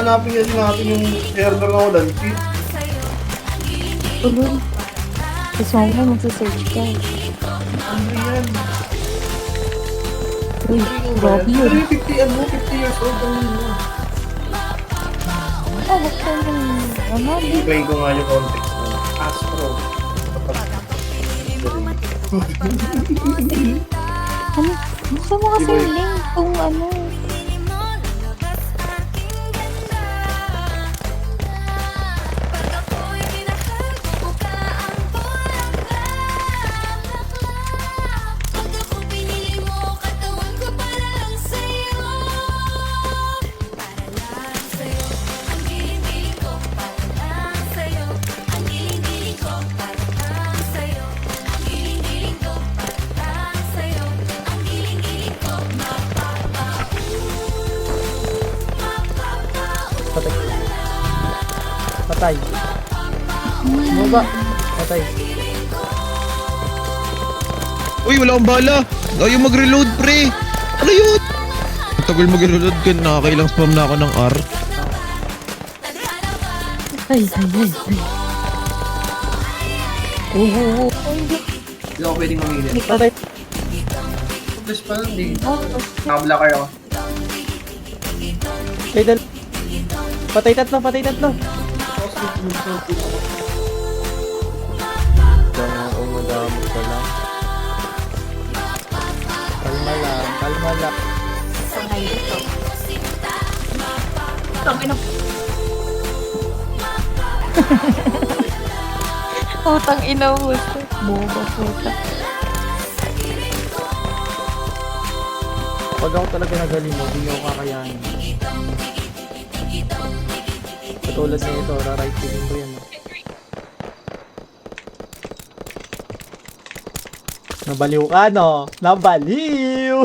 hanapin kasi natin yung server na walang cheat. Tulog. Tapos mamaya magsasearch ka. Ano yan? Uy, grabe yun. 50 years old ang yun. Oh, basta yung ano, Ibigay ko nga yung context mo. Astro. ano, gusto mo kasi yung link kung ano. Patay. Baba. Patay. Uy, wala akong bala. Ayaw mag-reload, pre. Ano yun? Tagal mag-reload ka. Nakakailang spam na ako ng R. Ay. Oo. Hindi ako pwedeng mamili. Patay. Plus pa lang, di. Nakablocker ako. Patay tatlo. Diyan ako madamot ka lang. Kalma lang. Sangay dito. Tangin na. Putang ina mo. Boba puta. Pag ako talaga nagaling mo, hindi ako kakayanin. Katulad na ito, ra-right clicking ko yan. Nabaliw ka, no? Nabaliw!